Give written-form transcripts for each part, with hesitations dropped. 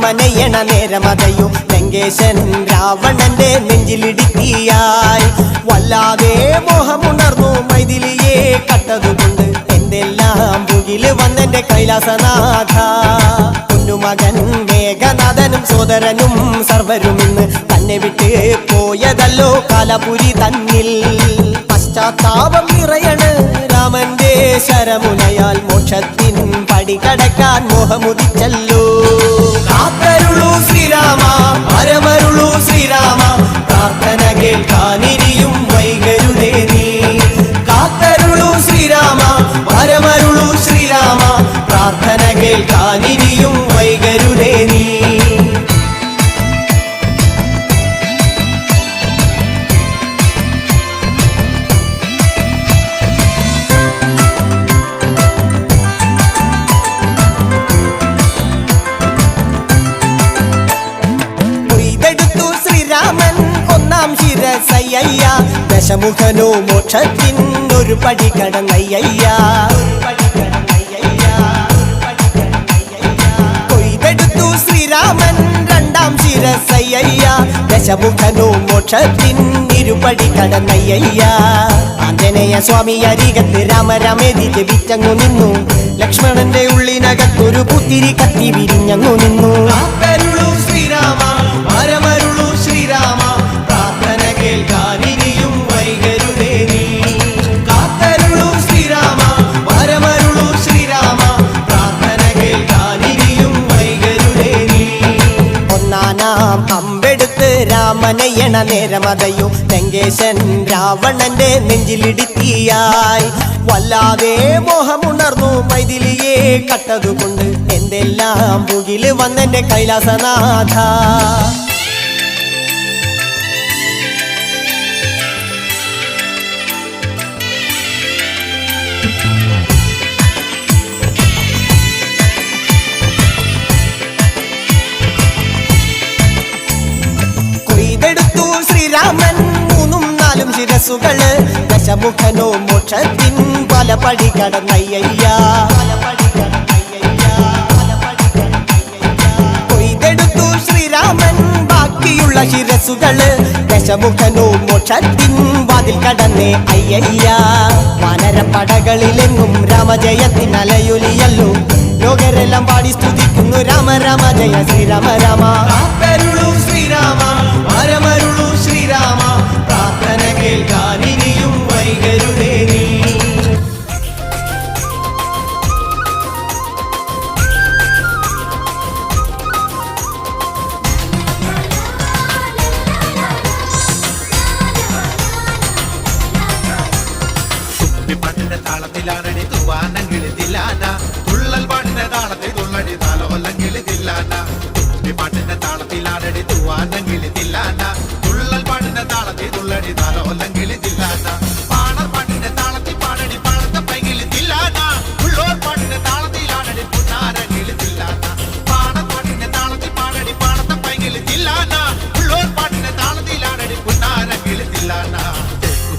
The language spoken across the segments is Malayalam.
രാമനയണ നേരമതയോ ലങ്കേശൻ രാവണന്റെ നെഞ്ചിലിടുക്കിയായി വല്ലാതെ മോഹമുണർന്നു മൈഥിലിയെ കട്ടതുകൊണ്ട് എന്തെല്ലാം പുകില് വന്നെന്റെ കൈലാസനാഥ. പൊന്നുമകൻ മേഘനാഥനും സോദരനും സർവരും ഇന്ന് തന്നെ വിട്ട് പോയതല്ലോ കാലപുരി തന്നിൽ. പശ്ചാത്താപം നിറയണ് രാമന്റെ ശരമുനയാൽ മോക്ഷത്തിൻ പടികടക്കാൻ മോഹമുദിച്ചല്ലോ. കാത്തരുളൂ ശ്രീരാമ പരമരുളൂ ശ്രീരാമ പ്രാർത്ഥന കേൾക്കാനിരിയും വൈകരുതേ നീ. കാത്തരുളൂ ശ്രീരാമ പരമരുളൂ ശ്രീരാമ പ്രാർത്ഥന കേൾക്കാനിരിയും വൈകരുതേ നീ. രാമൻ ഒന്നാം ശിരസയ്യ ദശമുഖനോ മോക്ഷത്തിൻ ഒരു പടി കടന്നയ്യ. കൊയ്തെടുത്തു ശ്രീരാമൻ രണ്ടാം ശിരസയ്യ ദശമുഖനോ മോക്ഷത്തിൻ ഇരുപടി കടന്നയ്യ. ആഞ്ജനേയ സ്വാമി അരികത്ത് രാമരാമേതി ജപിച്ചങ്ങു നിന്നു. ലക്ഷ്മണന്റെ ഉള്ളിനകത്തൊരു പുത്തിരി കത്തി വിരിഞ്ഞങ്ങു നിന്നു. ശ്രീരാമ പരമരുളൂ ശ്രീരാമ പ്രാർത്ഥന കേൾക്കാനിരിയും വൈകരുതേ നീ. കാത്തരുളൂ ശ്രീരാമ പരമരുളൂ ശ്രീരാമ പ്രാർത്ഥന കേൾക്കാനിരിയും വൈകരുതേ നീ. ഒന്നാനാം അമ്പെടുത്ത് രാമനയണ നേരമതയോ ലങ്കേശൻ രാവണന്റെ നെഞ്ചിലിടുക്കിയായി വല്ലാതെ മോഹമുണർന്നു മൈഥിലിയെ കട്ടതുകൊണ്ട് എന്തെല്ലാം പുകില് വന്നെന്റെ കൈലാസനാഥ. കൊയ്തെടുത്തു ശ്രീരാമൻ മൂന്നും നാലും ശിരസുകള് ദശമുഖനോ മോക്ഷത്തിൻ പല പടി കടന്നയ്യ. കൊയ്തെടുത്തു ശ്രീരാമൻ ബാക്കിയുള്ള ശിരസുകള് ദശമുഖനോ മോക്ഷത്തിൻ വാതിൽ കടന്നേ അയ്യ. വാനരപ്പടകളിലെങ്ങും രാമജയത്തിൻ അലയൊലിയല്ലോ. ലോകരെല്ലാം പാടി സ്തുതിക്കുന്നു രാമ രാമ ജയ ശ്രീരാമ രാമ. ശ്രീരാമ പരമരുളൂ ശ്രീരാമ പ്രാർത്ഥന കേൾക്കാനിരിയും വൈകരുതേ നീ. പാട്ടിന്റെ താളത്തിലാണടി തൂവാനങ്കിളി തില്ലാന. തുള്ളൽ പാട്ടിന്റെ താളത്തിൽ തുള്ളടി താലോലങ്കിളി തില്ലാന. പാട്ടിന്റെ താളത്തിലാണടി തൂവാനങ്കിളി തില്ലാന. തുള്ളൽ പാട്ടിന്റെ താളത്തിൽ തുള്ളടി താലോലങ്കിളി തില്ലാന. പാണർ പാട്ടിന്റെ താളത്തിൽ പാടടി പാടത്ത പൈകിളി തില്ലാന. ഉള്ളോർ പാട്ടിന്റെ താളത്തിലാണടി പുന്നാരങ്കിളി തില്ലാന. പാണർ പാട്ടിന്റെ താളത്തിൽ പാടടി പാടത്ത പൈകിളി തില്ലാന. ഉള്ളോർ പാട്ടിന്റെ താളത്തിലാണടി പുന്നാരങ്കിളി തില്ലാന.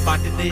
പാട്ടിന്റെ